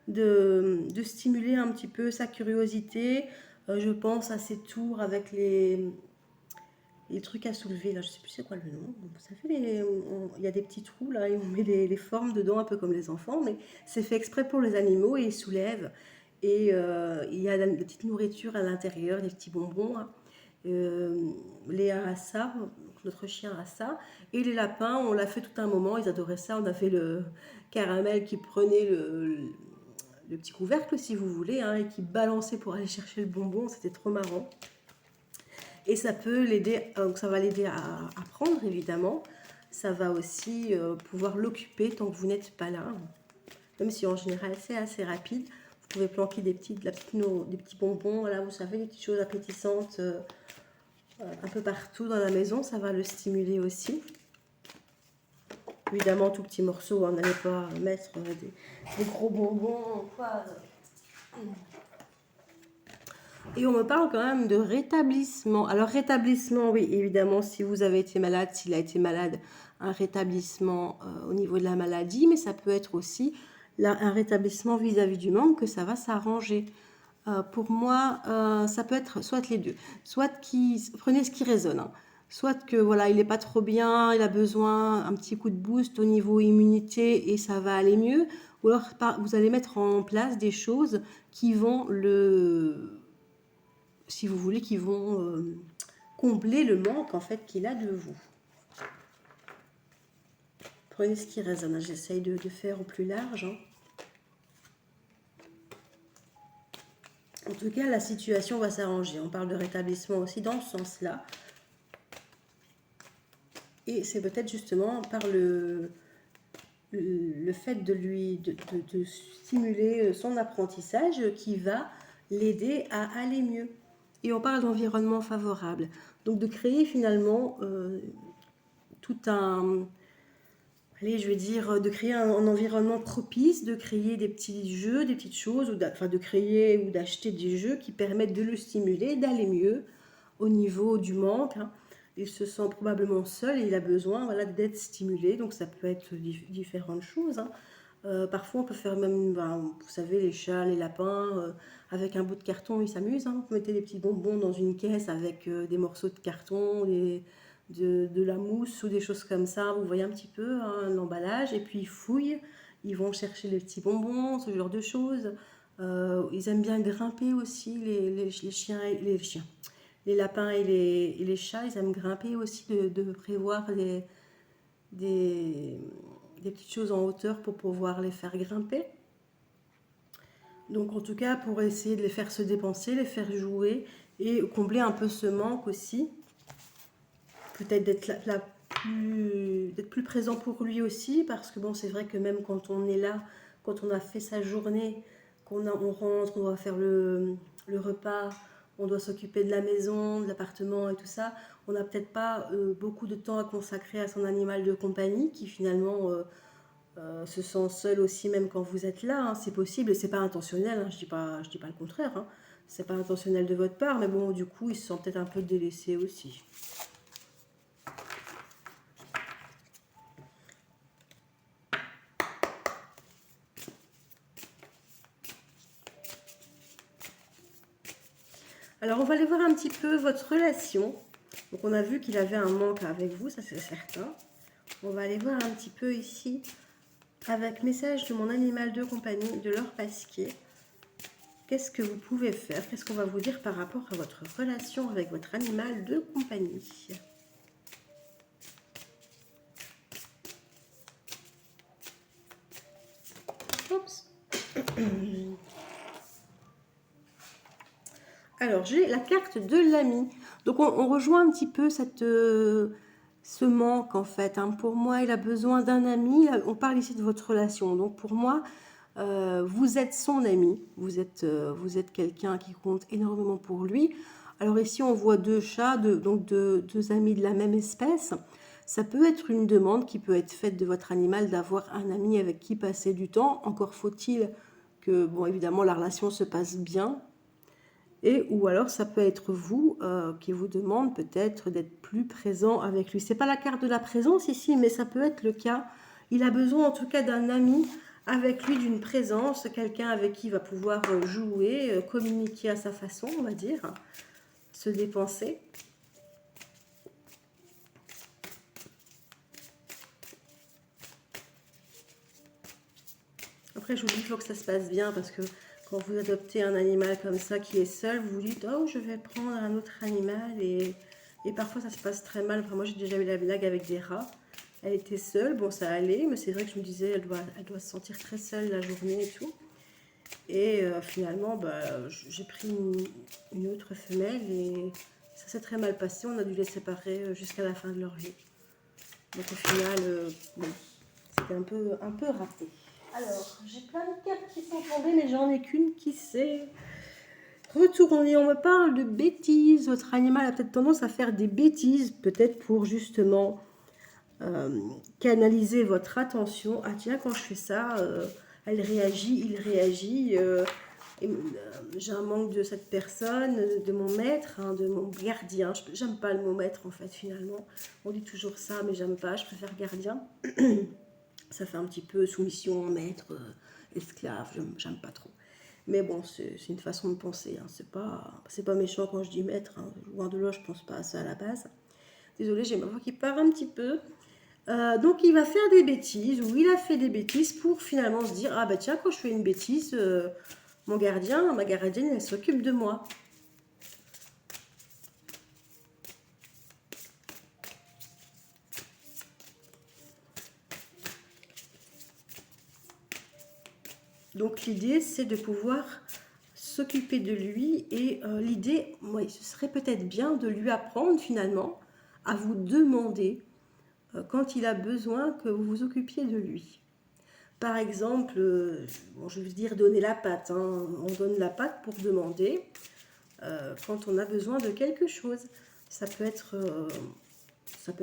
de stimuler un petit peu sa curiosité. Je pense à ces tours avec les trucs à soulever, là, je sais plus c'est quoi le nom. Vous savez, il y a des petits trous là et on met les formes dedans, un peu comme les enfants, mais c'est fait exprès pour les animaux et ils soulèvent. Et il y a de la petite nourriture à l'intérieur, des petits bonbons, hein. Léa a ça, notre chien a ça. Et les lapins, on l'a fait tout un moment, ils adoraient ça. On a fait le caramel qui prenait le petit couvercle, si vous voulez, hein, et qui balançait pour aller chercher le bonbon. C'était trop marrant. Et ça peut l'aider, donc ça va l'aider à apprendre évidemment. Ça va aussi pouvoir l'occuper tant que vous n'êtes pas là. Même si en général c'est assez rapide. Vous pouvez planquer des petits bonbons, là, vous savez, des petites choses appétissantes un peu partout dans la maison. Ça va le stimuler aussi. Évidemment, tout petit morceau, on n'allait pas mettre des gros bonbons. Et on me parle quand même de rétablissement. Alors rétablissement, oui, évidemment, si vous avez été malade, s'il a été malade, un rétablissement au niveau de la maladie, mais ça peut être aussi un rétablissement vis-à-vis du manque, que ça va s'arranger. Pour moi, ça peut être soit les deux. Soit prenez ce qui résonne, hein. Soit que voilà, il n'est pas trop bien, il a besoin un petit coup de boost au niveau immunité et ça va aller mieux. Ou alors vous allez mettre en place des choses qui vont si vous voulez, qui vont combler le manque en fait qu'il a de vous. Prenez ce qui résonne. J'essaye de faire au plus large, hein. En tout cas, la situation va s'arranger. On parle de rétablissement aussi dans ce sens-là. Et c'est peut-être justement par le fait de stimuler son apprentissage qui va l'aider à aller mieux. Et on parle d'environnement favorable. Donc de créer finalement tout un... Allez, je veux dire, de créer un environnement propice, de créer des petits jeux, des petites choses, de créer ou d'acheter des jeux qui permettent de le stimuler, d'aller mieux au niveau du manque, hein. Il se sent probablement seul et il a besoin d'être stimulé. Donc ça peut être différentes choses, hein. Parfois on peut faire même, vous savez, les chats, les lapins, avec un bout de carton, ils s'amusent, hein. Vous mettez des petits bonbons dans une caisse avec des morceaux de carton, de la mousse ou des choses comme ça. Vous voyez un petit peu, hein, l'emballage et puis ils fouillent, ils vont chercher les petits bonbons, ce genre de choses. Ils aiment bien grimper aussi, les chiens, les lapins et les chats, ils aiment grimper aussi, de prévoir des petites choses en hauteur pour pouvoir les faire grimper. Donc en tout cas, pour essayer de les faire se dépenser, les faire jouer et combler un peu ce manque aussi. Peut-être d'être là d'être plus présent pour lui aussi, parce que bon, c'est vrai que même quand on est là, quand on a fait sa journée, on rentre, on doit faire le repas, on doit s'occuper de la maison, de l'appartement et tout ça, on n'a peut-être pas beaucoup de temps à consacrer à son animal de compagnie qui finalement se sent seul aussi même quand vous êtes là, hein. C'est possible, c'est pas intentionnel, hein, je dis pas le contraire, hein. C'est pas intentionnel de votre part, mais bon, du coup, il se sent peut-être un peu délaissé aussi. Alors, on va aller voir un petit peu votre relation. Donc, on a vu qu'il avait un manque avec vous, ça c'est certain. On va aller voir un petit peu ici, avec message de mon animal de compagnie, de leur pasquier. Qu'est-ce que vous pouvez faire? Qu'est-ce qu'on va vous dire par rapport à votre relation avec votre animal de compagnie? Oups. Alors, j'ai la carte de l'ami. Donc, on rejoint un petit peu ce manque, en fait, hein. Pour moi, il a besoin d'un ami. On parle ici de votre relation. Donc, pour moi, vous êtes son ami. Vous êtes quelqu'un qui compte énormément pour lui. Alors, ici, on voit deux chats, donc deux amis de la même espèce. Ça peut être une demande qui peut être faite de votre animal d'avoir un ami avec qui passer du temps. Encore faut-il que, bon, évidemment, la relation se passe bien. Et ou alors ça peut être vous qui vous demande peut-être d'être plus présent avec lui. C'est pas la carte de la présence ici, mais ça peut être le cas. Il a besoin en tout cas d'un ami avec lui, d'une présence, quelqu'un avec qui il va pouvoir jouer, communiquer à sa façon, on va dire, se dépenser. Après, je vous dis, il faut que ça se passe bien parce que quand vous adoptez un animal comme ça qui est seul, vous vous dites, oh, je vais prendre un autre animal et parfois ça se passe très mal. Enfin, moi, j'ai déjà eu la blague avec des rats. Elle était seule, bon, ça allait, mais c'est vrai que je me disais, elle doit se sentir très seule la journée et tout. Et finalement, bah, j'ai pris une autre femelle et ça s'est très mal passé. On a dû les séparer jusqu'à la fin de leur vie. Donc au final, bon, c'était un peu raté. Alors, j'ai plein de cartes qui sont tombées, mais j'en ai qu'une qui s'est retournée. On me parle de bêtises. Votre animal a peut-être tendance à faire des bêtises, peut-être pour justement canaliser votre attention. Ah tiens, quand je fais ça, elle réagit, il réagit. J'ai un manque de cette personne, de mon maître, hein, de mon gardien. J'aime pas le mot maître en fait finalement. On dit toujours ça, mais j'aime pas. Je préfère gardien. Ça fait un petit peu soumission, maître, esclave. J'aime pas trop. Mais bon, c'est une façon de penser. Hein. C'est pas méchant quand je dis maître. Hein. Loin de là, je pense pas à ça à la base. Désolée, j'ai ma voix qui part un petit peu. Donc il va faire des bêtises, ou il a fait des bêtises pour finalement se dire, ah bah tiens, quand je fais une bêtise, mon gardien, ma gardienne, elle s'occupe de moi. Donc l'idée, c'est de pouvoir s'occuper de lui, et l'idée, oui, ce serait peut-être bien de lui apprendre finalement à vous demander quand il a besoin que vous vous occupiez de lui. Par exemple, bon, je veux dire donner la patte, hein. On donne la patte pour demander quand on a besoin de quelque chose. Ça peut être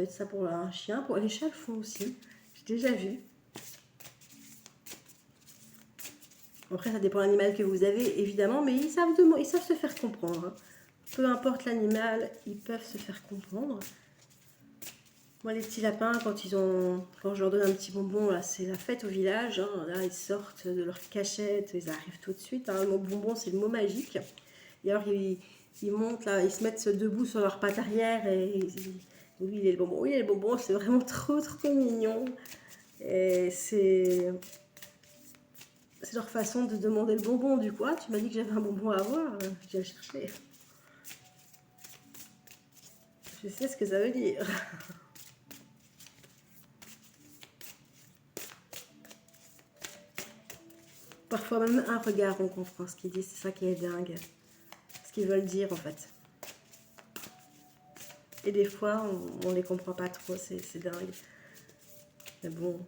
ça pour un chien, pour les chats le font aussi, j'ai déjà vu. Après, ça dépend de l'animal que vous avez, évidemment, mais ils savent se faire comprendre. Hein. Peu importe l'animal, ils peuvent se faire comprendre. Moi, les petits lapins, quand je leur donne un petit bonbon, là, c'est la fête au village. Hein. Là, ils sortent de leur cachette, ils arrivent tout de suite. Hein. Le mot bonbon, c'est le mot magique. Et alors, ils montent là, ils se mettent debout sur leurs pattes arrière et oui, il est le bonbon. Oui, il est le bonbon. C'est vraiment trop, trop mignon. Et c'est leur façon de demander le bonbon. Du coup, tu m'as dit que j'avais un bonbon à avoir. Je viens chercher. Je sais ce que ça veut dire. Parfois même un regard, on comprend ce qu'ils disent. C'est ça qui est dingue. Ce qu'ils veulent dire, en fait. Et des fois, on les comprend pas trop, c'est dingue. Mais bon,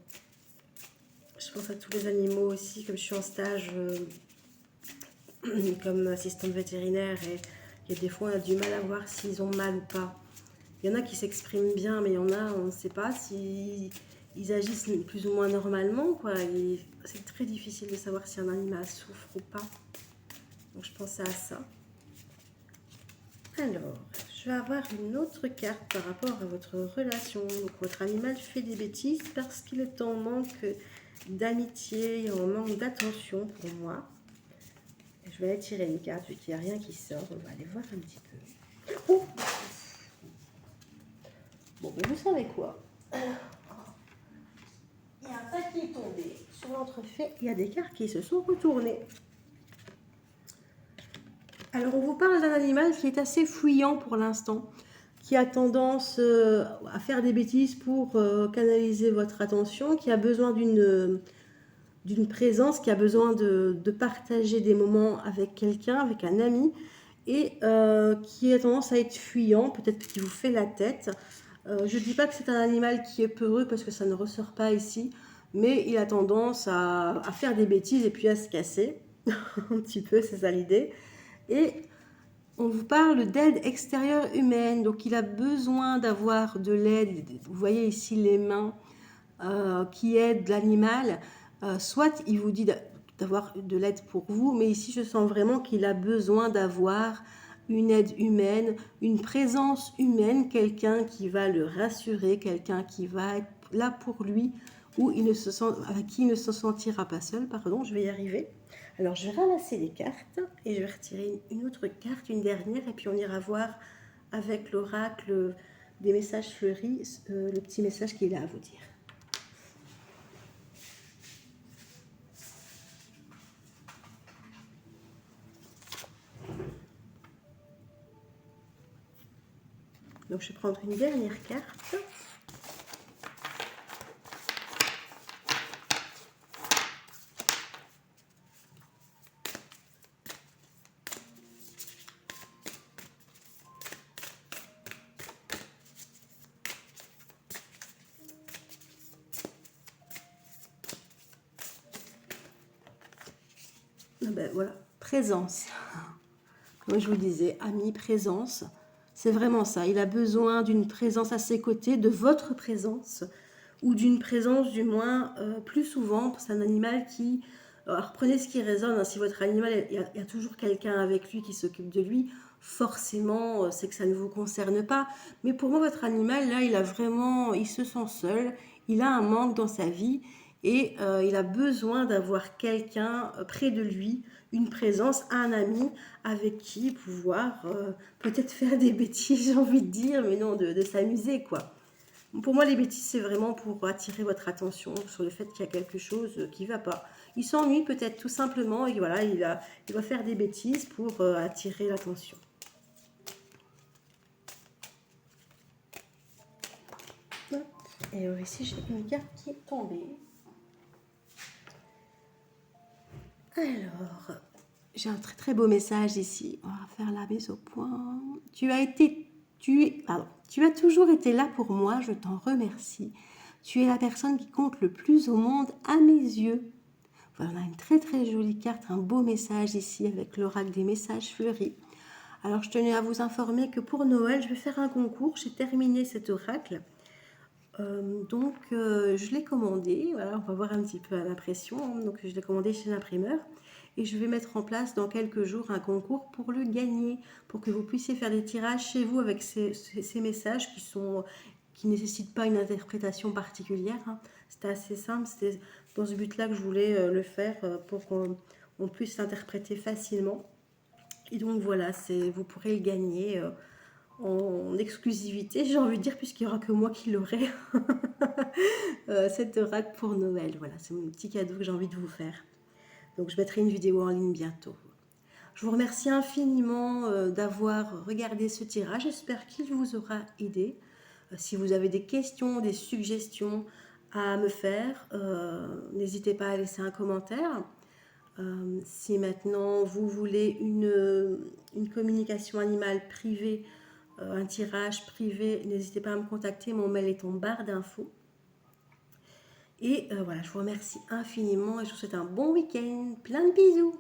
je pense à tous les animaux aussi, comme je suis en stage comme assistante vétérinaire, et il y a des fois, on a du mal à voir s'ils ont mal ou pas. Il y en a qui s'expriment bien, mais il y en a, on ne sait pas si ils agissent plus ou moins normalement, quoi. C'est très difficile de savoir si un animal souffre ou pas. Donc je pensais à ça. Alors, je vais avoir une autre carte par rapport à votre relation. Donc votre animal fait des bêtises parce qu'il est en manque d'amitié, en manque d'attention pour moi. Et je vais aller tirer une carte vu qu'il n'y a rien qui sort. On va aller voir un petit peu. Oh, bon, mais vous savez quoi? Il y a un tas qui est tombé sur l'entrefait. Il y a des cartes qui se sont retournées. Alors, on vous parle d'un animal qui est assez fuyant pour l'instant, qui a tendance à faire des bêtises pour canaliser votre attention, qui a besoin d'une présence, qui a besoin de partager des moments avec quelqu'un, avec un ami, et qui a tendance à être fuyant, peut-être qu'il vous fait la tête. Je ne dis pas que c'est un animal qui est peureux parce que ça ne ressort pas ici, mais il a tendance à faire des bêtises et puis à se casser. Un petit peu, c'est ça l'idée. Et on vous parle d'aide extérieure humaine, donc il a besoin d'avoir de l'aide. Vous voyez ici les mains qui aident l'animal. Soit il vous dit d'avoir de l'aide pour vous, mais ici je sens vraiment qu'il a besoin d'avoir une aide humaine, une présence humaine, quelqu'un qui va le rassurer, quelqu'un qui va être là pour lui, où il ne se sent, avec qui il ne se sentira pas seul. Pardon, je vais y arriver. Alors je vais ramasser les cartes et je vais retirer une autre carte, une dernière, et puis on ira voir avec l'oracle des messages fleuris le petit message qu'il a à vous dire. Donc je vais prendre une dernière carte. Ben voilà, présence. Comme je vous disais, ami, présence. C'est vraiment ça. Il a besoin d'une présence à ses côtés, de votre présence, ou d'une présence du moins plus souvent. C'est un animal qui... Alors prenez ce qui résonne. Hein. Si votre animal, il y a toujours quelqu'un avec lui qui s'occupe de lui, forcément, c'est que ça ne vous concerne pas. Mais pour moi, votre animal, là, il se sent seul. Il a un manque dans sa vie. Et il a besoin d'avoir quelqu'un près de lui, une présence, un ami avec qui pouvoir peut-être faire des bêtises, j'ai envie de dire, mais non, de s'amuser, quoi. Pour moi, les bêtises, c'est vraiment pour attirer votre attention sur le fait qu'il y a quelque chose qui ne va pas. Il s'ennuie peut-être tout simplement et voilà, il va faire des bêtises pour attirer l'attention. Et ici, j'ai une carte qui est tombée. Alors, j'ai un très très beau message ici. On va faire la mise au point. Tu as toujours été là pour moi, je t'en remercie. Tu es la personne qui compte le plus au monde à mes yeux. Voilà, on a une très très jolie carte, un beau message ici avec l'oracle des messages fleuris. Alors, je tenais à vous informer que pour Noël, je vais faire un concours. J'ai terminé cet oracle. Donc, je l'ai commandé. Voilà, on va voir un petit peu à l'impression. Donc, je l'ai commandé chez l'imprimeur. Et je vais mettre en place dans quelques jours un concours pour le gagner, pour que vous puissiez faire des tirages chez vous avec ces messages qui ne nécessitent pas une interprétation particulière. Hein. C'était assez simple, c'était dans ce but-là que je voulais le faire pour qu'on puisse l'interpréter facilement. Et donc voilà, vous pourrez le gagner en exclusivité, j'ai envie de dire, puisqu'il n'y aura que moi qui l'aurai, cet oracle pour Noël. Voilà, c'est mon petit cadeau que j'ai envie de vous faire. Donc je mettrai une vidéo en ligne bientôt. Je vous remercie infiniment d'avoir regardé ce tirage. J'espère qu'il vous aura aidé. Si vous avez des questions, des suggestions à me faire, n'hésitez pas à laisser un commentaire. Si maintenant vous voulez une communication animale privée, un tirage privé, n'hésitez pas à me contacter, mon mail est en barre d'infos. Et voilà, je vous remercie infiniment et je vous souhaite un bon week-end. Plein de bisous.